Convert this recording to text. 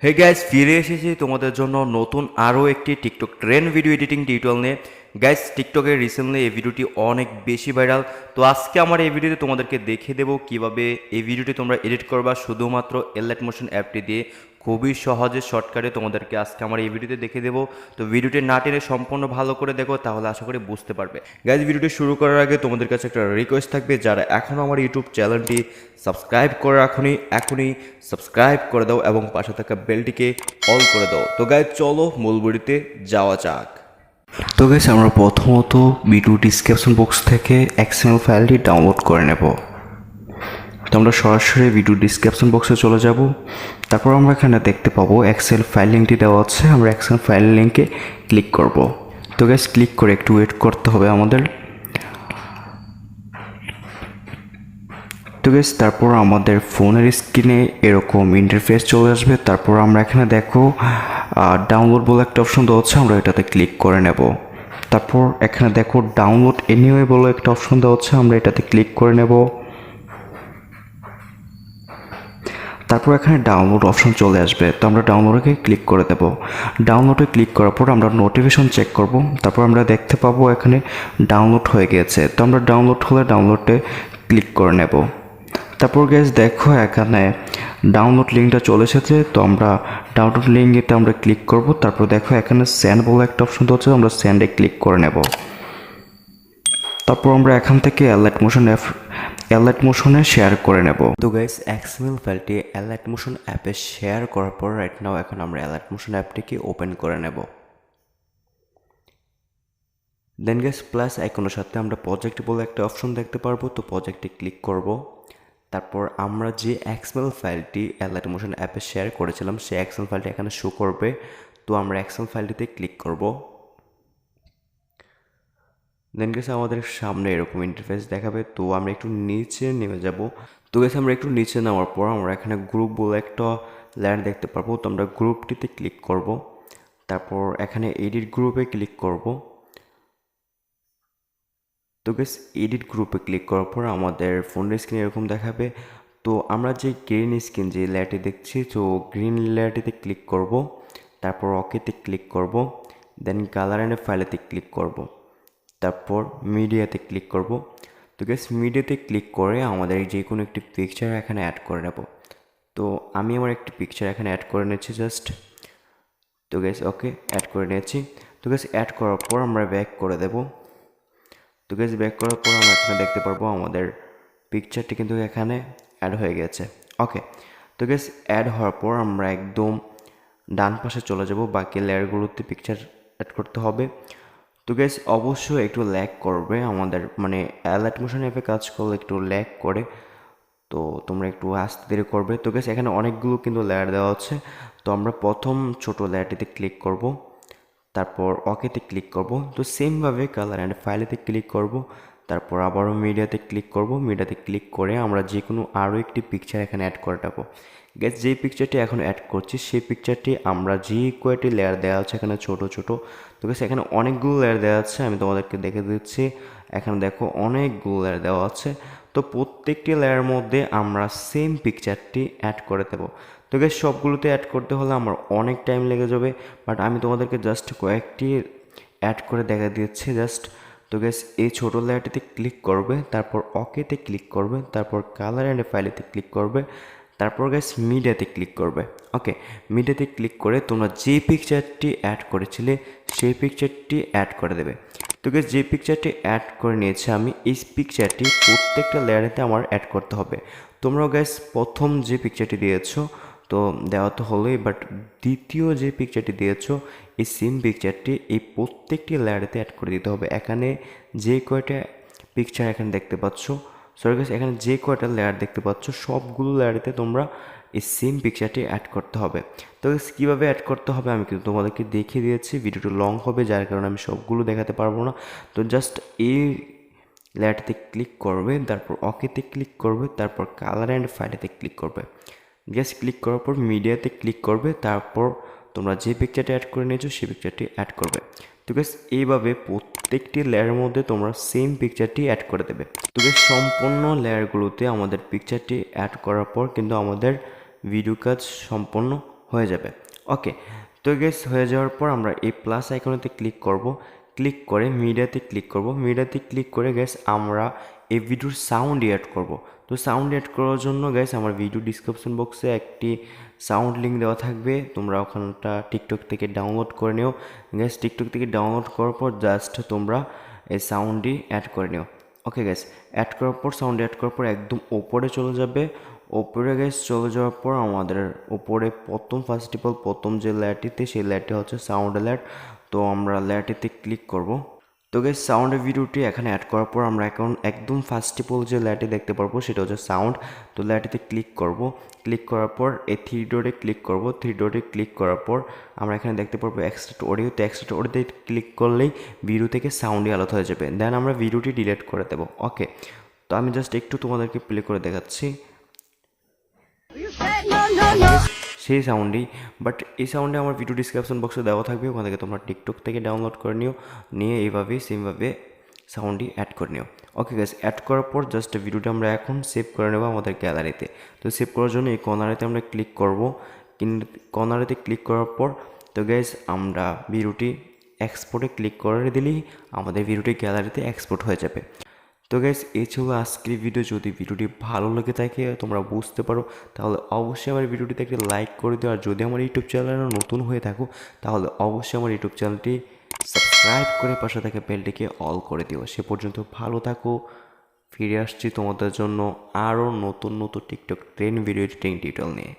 Hey guys, ফিরে এসেছি তোমাদের জন্য নতুন আরও একটি TikTok trend video editing tutorial নিয়ে। গাইস, টিকটকে রিসেন্টলি এই ভিডিওটি অনেক বেশি ভাইরাল। তো আজকে আমার এই ভিডিওতে তোমাদেরকে দেখিয়ে দেবো কিভাবে এই ভিডিওটি তোমরা এডিট করবা শুধুমাত্র এলাইট মোশন অ্যাপটি দিয়ে। খুবই সহজে শর্টকাটে তোমাদেরকে আজকে আমার এই ভিডিওতে দেখিয়ে দেবো। তো ভিডিওটি না টেনে সম্পূর্ণ ভালো করে দেখো, তাহলে আশা করি বুঝতে পারবে। গাইস, ভিডিওটি শুরু করার আগে তোমাদের কাছে একটা রিকোয়েস্ট থাকবে, যারা এখনও আমার ইউটিউব চ্যানেলটি সাবস্ক্রাইব করে এখনই সাবস্ক্রাইব করে দাও এবং পাশে থাকা বেলটিকে অল করে দাও। তো গাইস, চলো মূল ভিডিওতে যাওয়া যাক। তো গাইস, আমরা প্রথমত ভিডিও ডিসক্রিপশন বক্স থেকে এক্সএমএল ফাইলটি ডাউনলোড করে নেব। তো আমরা সরাসরি ভিডিও ডিসক্রিপশন বক্সে চলে যাব। তারপর আমরা এখানে দেখতে পাবো এক্সেল ফাইল লিঙ্কটি দেওয়া আছে, আমরা এক্সেল ফাইল লিঙ্কে ক্লিক করব। তো গাইস, ক্লিক করে একটু ওয়েট করতে হবে আমাদের। তো গাইস, তারপর আমাদের ফোনের স্ক্রিনে এরকম ইন্টারফেস চলে আসবে। তারপর আমরা এখানে দেখো ডাউনলোড বলে একটা অপশন দেওয়া হচ্ছে, আমরা এটাতে ক্লিক করে নেব। তারপর এখানে দেখো ডাউনলোড এনিওয়ে বলে একটা অপশন দেওয়া হচ্ছে, আমরা এটাতে ক্লিক করে নেব। তারপর এখানে ডাউনলোড অপশন চলে আসবে, তো আমরা ডাউনলোডে ক্লিক করে দেব। ডাউনলোডে ক্লিক করার পর আমরা নোটিফিকেশন চেক করব। তারপর আমরা দেখতে পাবো এখানে ডাউনলোড হয়ে গেছে, তো আমরা ডাউনলোড হলে ডাউনলোডে ক্লিক করে নেব। তারপর গাইস দেখো এখানে ডাউনলোড লিঙ্কটা চলে এসেছে, তো আমরা ডাউনলোড লিঙ্কে আমরা ক্লিক করব। তারপর দেখো এখানে সেন্ড বলে একটা অপশন হচ্ছে, আমরা সেন্ডে ক্লিক করে নেব। তারপর আমরা এখান থেকে অ্যালাইট মোশনে শেয়ার করে নেব। তো গাইস, এক্সএমএল ফাইলটি অ্যালাইট মোশন অ্যাপে শেয়ার করার পর রাইট নাও এখন আমরা অ্যালাইট মোশন অ্যাপটিকে ওপেন করে নেব। দেন গাইস, প্লাস আইকনের সাথে আমরা প্রজেক্ট বলে একটা অপশন দেখতে পারবো, তো প্রজেক্টে ক্লিক করব। তারপর আমরা যে এক্সএমএল ফাইলটি অ্যালাইট মোশন অ্যাপে শেয়ার করেছিলাম সেই এক্সএমএল ফাইলটি এখানে শো করবে, তো আমরা এক্সএমএল ফাইলটিতে ক্লিক করব। দেন গেছে আমাদের সামনে এরকম ইন্টারফেস দেখাবে, তো আমরা একটু নিচে নেমে যাব। তো গেছে আমরা একটু নিচে নামার পর আমরা এখানে গ্রুপ বলে একটা লেয়ার দেখতে পারবো, তো আমরা গ্রুপটিতে ক্লিক করব। তারপর এখানে এডিট গ্রুপে ক্লিক করব। তো গেস এডিট গ্রুপে ক্লিক করার পর আমাদের ফোনের স্ক্রিনে এরকম দেখাবে। তো আমরা যে গ্রিন স্ক্রিন যে লেয়ারটি দেখছি, তো গ্রিন লেয়ারটিতে ক্লিক করব। তারপর ওকেতে ক্লিক করব। দেন কালার অ্যান্ড ফাইলেতে ক্লিক করব। তারপর মিডিয়াতে ক্লিক করব। তো গেস মিডিয়াতে ক্লিক করে আমাদের যে কোনো একটি পিকচার এখানে অ্যাড করে নেব। তো আমি আমার একটি পিকচার এখানে অ্যাড করে নিচ্ছি জাস্ট। তো গেস ওকে, অ্যাড করে নিয়েছি। তো গেস অ্যাড করার পর আমরা ব্যাক করে দেব। তো গেস ব্যাক করার পর আমরা এখানে দেখতে পারবো আমাদের পিকচারটি কিন্তু এখানে অ্যাড হয়ে গেছে। ওকে, তো গেস অ্যাড হওয়ার পর আমরা একদম ডান পাশে চলে যাব, বাকি লেয়ারগুলোতে পিকচার অ্যাড করতে হবে। তো গেস অবশ্যই একটু ল্যাগ করবে আমাদের, মানে অ্যালাইট মোশন অ্যাপে কাজ করলে একটু ল্যাগ করে, তো তোমরা একটু আস্তে ধীরে করবে। তো গেস এখানে অনেকগুলো কিন্তু লেয়ার দেওয়া হচ্ছে, তো আমরা প্রথম ছোট লেয়ারটিতে ক্লিক করব। তারপর ওকেতে ক্লিক করব। তো সেমভাবে কালার অ্যান্ড ফাইলেতে ক্লিক করব। তারপর আবারও মিডিয়াতে ক্লিক করব। মিডিয়াতে ক্লিক করে আমরা যে কোনো আরও একটি পিকচার এখানে অ্যাড করে দেবো। গ্যাস যেই পিকচারটি এখন অ্যাড করছি সেই পিকচারটি আমরা যে কয়টি লেয়ার দেওয়া আছে এখানে ছোট ছোট, তো গ্যাস এখানে অনেকগুলো লেয়ার দেওয়া আছে, আমি তোমাদেরকে দেখে দিচ্ছি। এখানে দেখো অনেকগুলো লেয়ার দেওয়া আছে, তো প্রত্যেকটি লেয়ারের মধ্যে আমরা সেম পিকচারটি অ্যাড করে দেবো। তো গ্যাস সবগুলোতে অ্যাড করতে হলে আমার অনেক টাইম লেগে যাবে, বাট আমি তোমাদেরকে জাস্ট কয়েকটি অ্যাড করে দেখা দিচ্ছি জাস্ট। তো গ্যাস এই ছোটো লেয়ারটিতে ক্লিক করবে, তারপর ওকেতে ক্লিক করবে, তারপর কালার অ্যান্ড ফাইলেতে ক্লিক করবে, তারপর গ্যাস মিডিয়াতে ক্লিক করবে। ওকে, মিডিয়াতে ক্লিক করে তোমরা যে পিকচারটি অ্যাড করেছিলে সেই পিকচারটি অ্যাড করে দেবে। তো গ্যাস যে পিকচারটি অ্যাড করে নিয়েছে আমি, এই পিকচারটি প্রত্যেকটা লেয়ারেতে আমার অ্যাড করতে হবে। তোমরাও গ্যাস প্রথম যে পিকচারটি দিয়েছো তো দেওয়া তো হলোই, বাট দ্বিতীয় যে পিকচারটি দিয়েছো এই সেম পিকচারটি এই প্রত্যেকটি লেয়ারেতে অ্যাড করে দিতে হবে। এখানে যে কয়টা পিকচার এখানে দেখতে পাচ্ছ, সরি গাইস, এখানে যে কয়টা লেয়ার দেখতে পাচ্ছ সবগুলো লেয়ারেতে তোমরা এই সেম পিকচারটি অ্যাড করতে হবে। তো কীভাবে অ্যাড করতে হবে আমি কিন্তু তোমাদেরকে দেখিয়ে দিয়েছি, ভিডিওটি লং হবে যার কারণে আমি সবগুলো দেখাতে পারবো না। তো জাস্ট এই লেয়ারটিতে ক্লিক করবে, তারপর ওকেতে ক্লিক করবে, তারপর কালার অ্যান্ড ফাইলেতে ক্লিক করবে। জাস্ট ক্লিক করার পর মিডিয়াতে ক্লিক করবে, তারপর তোমরা যে পিকচারটি অ্যাড করে নিয়েছো সেই পিকচারটি অ্যাড করবে। তো গাইস এইভাবে প্রত্যেকটি লেয়ারের মধ্যে তোমরা সেম পিকচারটি অ্যাড করে দেবে। তো গাইস সম্পূর্ণ লেয়ারগুলোতে আমাদের পিকচারটি অ্যাড করার পর কিন্তু আমাদের ভিডিও কাজ সম্পন্ন হয়ে যাবে। ওকে, তো গেস হয়ে যাওয়ার পর আমরা এই প্লাস আইকনেতে ক্লিক করব, ক্লিক করে মিডিয়াতে ক্লিক করব, মিডিয়াতে ক্লিক করে গেস আমরা এই ভিডিওর সাউন্ড অ্যাড করব। তো সাউন্ড অ্যাড করার জন্য গেস আমার ভিডিও ডিসক্রিপশন বক্সে একটি সাউন্ড লিঙ্ক দেওয়া থাকবে, তোমরা ওখানটা টিকটক থেকে ডাউনলোড করে নিও। গ্যাস টিকটক থেকে ডাউনলোড করার পর জাস্ট তোমরা এই সাউন্ডটি অ্যাড করে নিও। ওকে গ্যাস, অ্যাড করার পর সাউন্ড অ্যাড করার পর একদম ওপরে চলে যাবে। ওপরে গ্যাস চলে যাওয়ার পর আমাদের ওপরে ফার্স্ট অফ অল প্রথম যে ল্যাটিতে, সেই ল্যাটটি হচ্ছে সাউন্ড ল্যাট। তো আমরা ল্যাটিতে ক্লিক করব। তো গেস সাউন্ডের ভিডিওটি এখানে অ্যাড করার পর আমরা এখন একদম ফার্স্ট অফ অল যে ল্যাটে দেখতে পারবো সেটা হচ্ছে সাউন্ড। তো ল্যাটিতে ক্লিক করব, ক্লিক করার পর এই থ্রি ডটে ক্লিক করব, থ্রি ডটে ক্লিক করার পর আমরা এখানে দেখতে পারবো এক্সট্রাক্ট অডিও। তো এক্সট্রাক্ট অডিওতে ক্লিক করলেই ভিডিও থেকে সাউন্ডই আলাদা হয়ে যাবে, দেন আমরা ভিডিওটি ডিলিট করে দেবো। ওকে, তো আমি জাস্ট একটু তোমাদেরকে প্লে করে দেখাচ্ছি সেই সাউন্ডই, বাট এই সাউন্ডে আমার ভিডিও ডিসক্রিপশন বক্সে দেওয়া থাকবে, ওখান থেকে তোমরা টিকটক থেকে ডাউনলোড করে নিও, নিয়ে এইভাবেই সেমভাবে সাউন্ডই অ্যাড করে নিও। ওকে গাইস, অ্যাড করার পর জাস্ট ভিডিওটা আমরা এখন সেভ করে নেব আমাদের গ্যালারিতে। তো সেভ করার জন্য এই কর্নারেতে আমরা ক্লিক করব, কর্নারেতে ক্লিক করার পর তো গাইস আমরা ভিডিওটি এক্সপোর্টে ক্লিক করে দিলেই আমাদের ভিডিওটি গ্যালারিতে এক্সপোর্ট হয়ে যাবে। তো গাইস, এই ছিল আজকের ভিডিও। যদি ভিডিওটি ভালো লেগে থাকে, তোমরা বুঝতে পারো, তাহলে অবশ্যই আমার ভিডিওটিতে একটা লাইক করে দিও। আর যদি আমার ইউটিউব চ্যানেলে নতুন হয়ে থাকো, তাহলে অবশ্যই আমার ইউটিউব চ্যানেলটি সাবস্ক্রাইব করে পাশে থাকা বেলটিকে অল করে দিও। সে পর্যন্ত ভালো থাকো, ফিরে আসছি তোমাদের জন্য আরও নতুন নতুন TikTok trend video editing tutorial নিয়ে।